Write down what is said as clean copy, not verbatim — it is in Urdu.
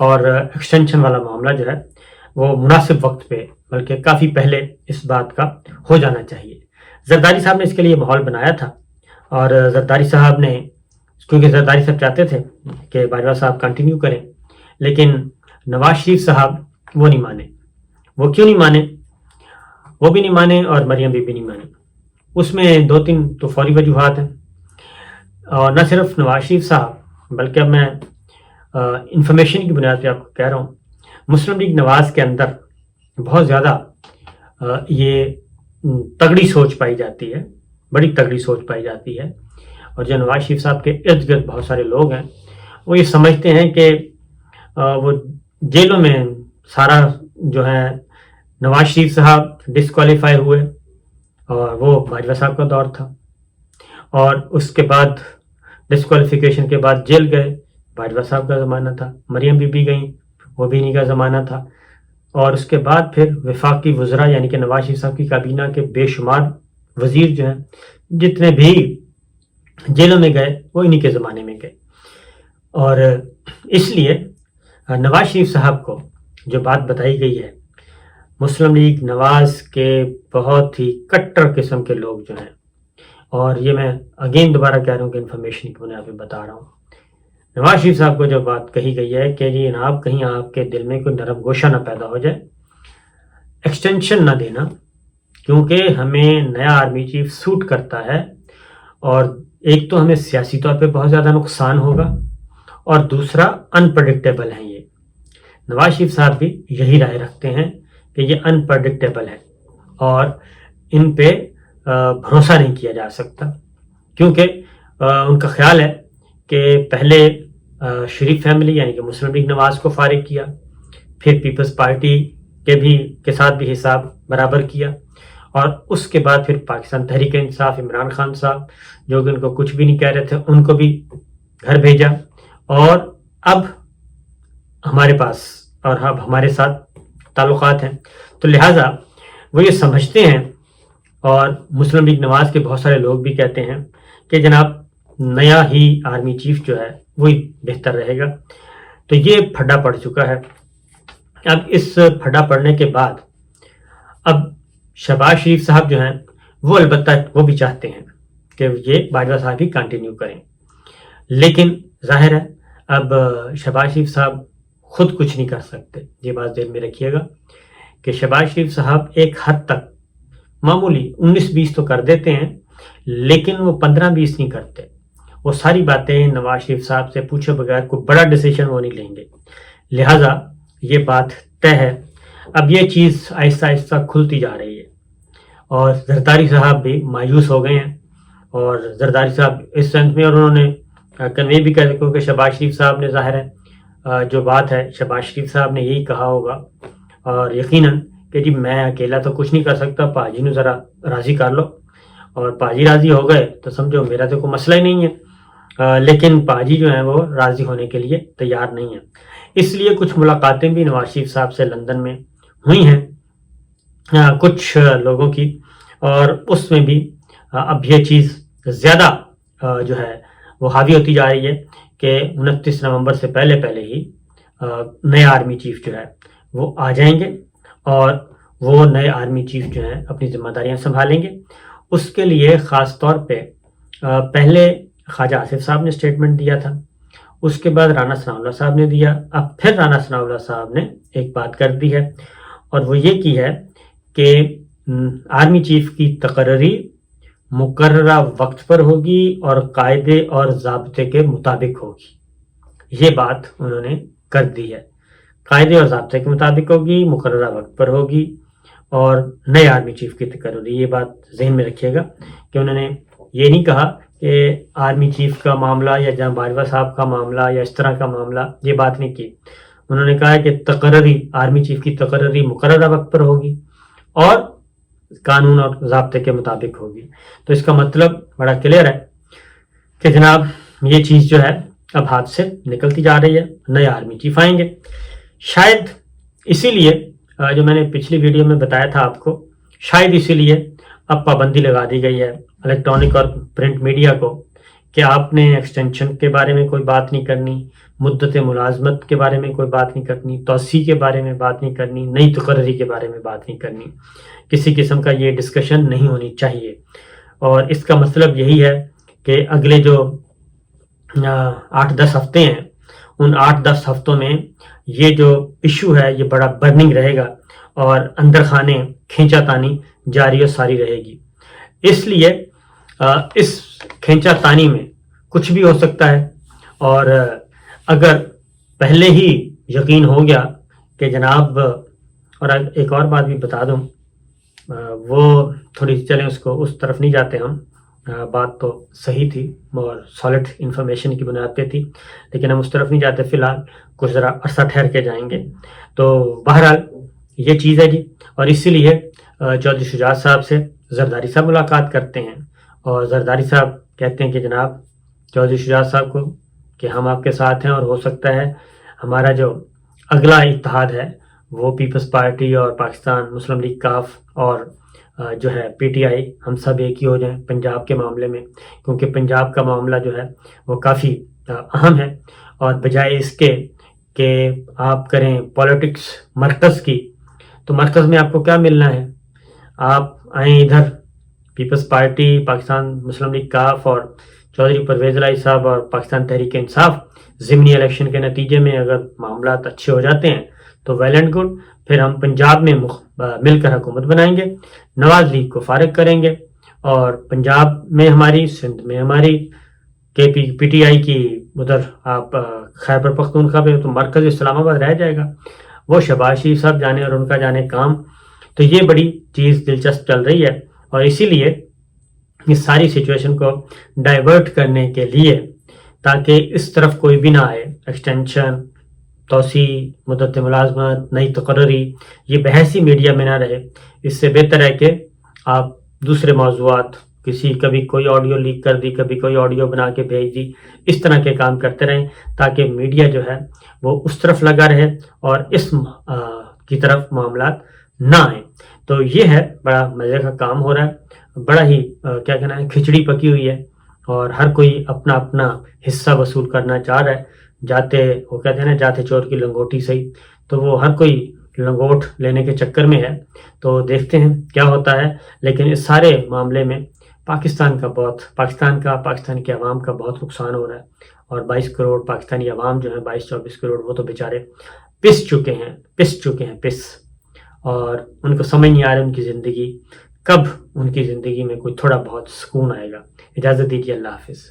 اور ایکسٹینشن والا معاملہ جو ہے وہ مناسب وقت پہ بلکہ کافی پہلے اس بات کا ہو جانا چاہیے۔ زرداری صاحب نے اس کے لیے ماحول بنایا تھا، اور زرداری صاحب نے، کیونکہ زرداری صاحب چاہتے تھے کہ باجوہ صاحب کنٹینیو کریں، لیکن نواز شریف صاحب وہ نہیں مانے۔ وہ کیوں نہیں مانے؟ وہ بھی نہیں مانے اور مریم بی بھی نہیں مانے۔ اس میں 2-3 تو فوری وجوہات ہیں، اور نہ صرف نواز شریف صاحب بلکہ اب میں انفارمیشن کی بنیاد پہ آپ کو کہہ رہا ہوں، مسلم لیگ نواز کے اندر بہت زیادہ یہ تگڑی سوچ پائی جاتی ہے، بڑی تگڑی سوچ پائی جاتی ہے، اور جو نواز شریف صاحب کے ارد گرد بہت سارے لوگ ہیں وہ یہ سمجھتے ہیں کہ وہ جیلوں میں سارا جو ہے نواز شریف صاحب ڈسکوالیفائی ہوئے، اور وہ باجوہ صاحب کا دور تھا، اور اس کے بعد ڈسکوالیفیکیشن کے بعد جیل گئے، باجوہ صاحب کا زمانہ تھا، مریم بی بھی گئیں، وہ بھی انہی کا زمانہ تھا، اور اس کے بعد پھر وفاقی وزراء یعنی کہ نواز شریف صاحب کی کابینہ کے بے شمار وزیر جو ہیں جتنے بھی جیلوں میں گئے وہ انہی کے زمانے میں گئے۔ اور اس لیے نواز شریف صاحب کو جو بات بتائی گئی ہے، مسلم لیگ نواز کے بہت ہی کٹر قسم کے لوگ جو ہیں، اور یہ میں اگین دوبارہ کہہ رہا ہوں کہ انفارمیشن کی بنیاد پہ بتا رہا ہوں، نواز شریف صاحب کو جو بات کہی گئی ہے کہ جی جناب کہیں آپ کے دل میں کوئی نرم گوشہ نہ پیدا ہو جائے، ایکسٹینشن نہ دینا، کیونکہ ہمیں نیا آرمی چیف سوٹ کرتا ہے، اور ایک تو ہمیں سیاسی طور پہ بہت زیادہ نقصان ہوگا، اور دوسرا انپریڈکٹیبل ہیں یہ۔ نواز شریف صاحب بھی یہی رائے رکھتے ہیں کہ یہ انپریڈکٹیبل ہے اور ان پہ بھروسہ نہیں کیا جا سکتا، کیونکہ ان کا خیال ہے کہ پہلے شریف فیملی یعنی کہ مسلم لیگ نواز کو فارغ کیا، پھر پیپلز پارٹی کے ساتھ بھی حساب برابر کیا، اور اس کے بعد پھر پاکستان تحریک انصاف عمران خان صاحب جو کہ ان کو کچھ بھی نہیں کہہ رہے تھے ان کو بھی گھر بھیجا، اور اب ہمارے پاس اور اب ہمارے ساتھ تعلقات ہیں، تو لہٰذا وہ یہ سمجھتے ہیں، اور مسلم لیگ نواز کے بہت سارے لوگ بھی کہتے ہیں کہ جناب نیا ہی آرمی چیف جو ہے وہی بہتر رہے گا۔ تو یہ پھڈا پڑ چکا ہے۔ اب اس پھڈا پڑنے کے بعد اب شہباز شریف صاحب جو ہیں وہ البتہ وہ بھی چاہتے ہیں کہ یہ باجوہ صاحب ہی کنٹینیو کریں، لیکن ظاہر ہے اب شہباز شریف صاحب خود کچھ نہیں کر سکتے۔ یہ بات ذہن میں رکھیے گا کہ شہباز شریف صاحب ایک حد تک معمولی 19-20 تو کر دیتے ہیں، لیکن وہ 15-20 نہیں کرتے۔ وہ ساری باتیں نواز شریف صاحب سے پوچھے بغیر کوئی بڑا ڈیسیشن وہ نہیں لیں گے، لہٰذا یہ بات طے ہے۔ اب یہ چیز آہستہ آہستہ کھلتی جا رہی ہے، اور زرداری صاحب بھی مایوس ہو گئے ہیں، اور زرداری صاحب اس سینس میں، اور انہوں نے کنوے بھی کہہ سکوں کہ شہباز شریف صاحب نے ظاہر ہے جو بات ہے شہباز شریف صاحب نے یہی کہا ہوگا، اور یقیناً کہ جی میں اکیلا تو کچھ نہیں کر سکتا، پاجی نو ذرا راضی کر لو، اور پاجی راضی ہو گئے تو سمجھو میرا تو کوئی مسئلہ ہی نہیں ہے، لیکن پاجی جو ہیں وہ راضی ہونے کے لیے تیار نہیں ہیں۔ اس لیے کچھ ملاقاتیں بھی نواز شریف صاحب سے لندن میں ہوئی ہیں کچھ لوگوں کی، اور اس میں بھی اب یہ چیز زیادہ جو ہے وہ حاوی ہوتی جا رہی ہے کہ 29 نومبر سے پہلے ہی نئے آرمی چیف جو ہے وہ آ جائیں گے، اور وہ نئے آرمی چیف جو ہیں اپنی ذمہ داریاں سنبھالیں گے۔ اس کے لیے خاص طور پہ پہلے خواجہ آصف صاحب نے اسٹیٹمنٹ دیا تھا، اس کے بعد رانا ثناء اللہ صاحب نے دیا، اب پھر رانا ثناء اللہ صاحب نے ایک بات کر دی ہے، اور وہ یہ کی ہے کہ آرمی چیف کی تقرری مقررہ وقت پر ہوگی اور قاعدے اور ضابطے کے مطابق ہوگی۔ یہ بات انہوں نے کر دی ہے، قاعدے اور ضابطے کے مطابق ہوگی، مقررہ وقت پر ہوگی، اور نئے آرمی چیف کی تقرری۔ یہ بات ذہن میں رکھیے گا کہ انہوں نے یہ نہیں کہا کہ آرمی چیف کا معاملہ یا جہاں باجوہ صاحب کا معاملہ یا اس طرح کا معاملہ، یہ بات نہیں کی۔ انہوں نے کہا کہ تقرری آرمی چیف کی تقرری مقررہ وقت پر ہوگی اور قانون اور ضابطے کے مطابق ہوگی۔ تو اس کا مطلب بڑا کلیئر ہے کہ جناب یہ چیز جو ہے اب ہاتھ سے نکلتی جا رہی ہے، نئے آرمی چیف آئیں گے۔ شاید اسی لیے جو میں نے پچھلی ویڈیو میں بتایا تھا آپ کو، شاید اسی لیے اب پابندی لگا دی گئی ہے الیکٹرانک اور پرنٹ میڈیا کو کہ آپ نے ایکسٹینشن کے بارے میں کوئی بات نہیں کرنی، مدت ملازمت کے بارے میں کوئی بات نہیں کرنی، توسیع کے بارے میں بات نہیں کرنی، نئی تقرری کے بارے میں بات نہیں کرنی. کسی قسم کا یہ ڈسکشن نہیں ہونی چاہیے. اور اس کا مطلب یہی ہے کہ اگلے جو 8-10 ہفتے ہیں، ان 8-10 ہفتوں میں یہ جو ایشو ہے یہ بڑا برننگ رہے گا اور اندر خانے کھینچا تانی جاری و ساری رہے گی. اس لیے اس کھینچا تانی میں کچھ بھی ہو سکتا ہے. اور اگر پہلے ہی یقین ہو گیا کہ جناب، اور ایک اور بات بھی بتا دوں، وہ تھوڑی چلیں اس کو اس طرف نہیں جاتے ہم، بات تو صحیح تھی اور سالڈ انفارمیشن کی بنیاد پہ تھی، لیکن ہم اس طرف نہیں جاتے. فی الحال کچھ ذرا عرصہ ٹھہر کے جائیں گے. تو بہرحال یہ چیز ہے جی. اور اسی لیے چودھری شجاعت صاحب سے زرداری صاحب ملاقات کرتے ہیں اور زرداری صاحب کہتے ہیں کہ جناب چودھری شجاعت صاحب کو کہ ہم آپ کے ساتھ ہیں، اور ہو سکتا ہے ہمارا جو اگلا اتحاد ہے وہ پیپلز پارٹی اور پاکستان مسلم لیگ کاف اور جو ہے پی ٹی آئی، ہم سب ایک ہی ہو جائیں پنجاب کے معاملے میں، کیونکہ پنجاب کا معاملہ جو ہے وہ کافی اہم ہے. اور بجائے اس کے کہ آپ کریں پولیٹکس مرکز کی، تو مرکز میں آپ کو کیا ملنا ہے؟ آپ آئیں ادھر پیپلز پارٹی، پاکستان مسلم لیگ کاف اور چودھری پرویز الہی صاحب اور پاکستان تحریک انصاف ضمنی الیکشن کے نتیجے میں اگر معاملات اچھے ہو جاتے ہیں تو ویل اینڈ گڈ. پھر ہم پنجاب میں مل کر حکومت بنائیں گے، نواز لیگ کو فارغ کریں گے، اور پنجاب میں ہماری، سندھ میں ہماری، پی ٹی آئی کی ادھر آپ خیبر پختونخوا پہ، تو مرکز اسلام آباد رہ جائے گا. وہ شہباز شریف صاحب جانے اور ان کا جانے کام. تو یہ بڑی چیز دلچسپ چل رہی ہے. اور اسی لیے اس ساری سچویشن کو ڈائیورٹ کرنے کے لیے، تاکہ اس طرف کوئی بھی نہ آئے، ایکسٹینشن، توسیع، مدت ملازمت، نئی تقرری، یہ بحث ہی میڈیا میں نہ رہے. اس سے بہتر ہے کہ آپ دوسرے موضوعات، کبھی کوئی آڈیو لیک کر دی، کبھی کوئی آڈیو بنا کے بھیج دی، اس طرح کے کام کرتے رہیں تاکہ میڈیا جو ہے وہ اس طرف لگا رہے اور اس کی طرف معاملات نہ آئیں. تو یہ ہے، بڑا مزے کا کام ہو رہا ہے، بڑا ہی کیا کہنا ہے، کھچڑی پکی ہوئی ہے، اور ہر کوئی اپنا اپنا حصہ وصول کرنا چاہ رہا ہے. جاتے، وہ کہتے ہیں نا، جاتے چور کی لنگوٹی صحیح، تو وہ ہر کوئی لنگوٹ لینے کے چکر میں ہے. تو دیکھتے ہیں کیا ہوتا ہے. لیکن اس سارے معاملے میں پاکستان کی عوام کا بہت نقصان ہو رہا ہے. اور 22 کروڑ پاکستانی عوام جو ہیں، 22-24 کروڑ، وہ تو بیچارے پس چکے ہیں. اور ان کو سمجھ نہیں آ رہا ان کی زندگی کب، ان کی زندگی میں کوئی تھوڑا بہت سکون آئے گا. اجازت دیجیے، اللہ حافظ.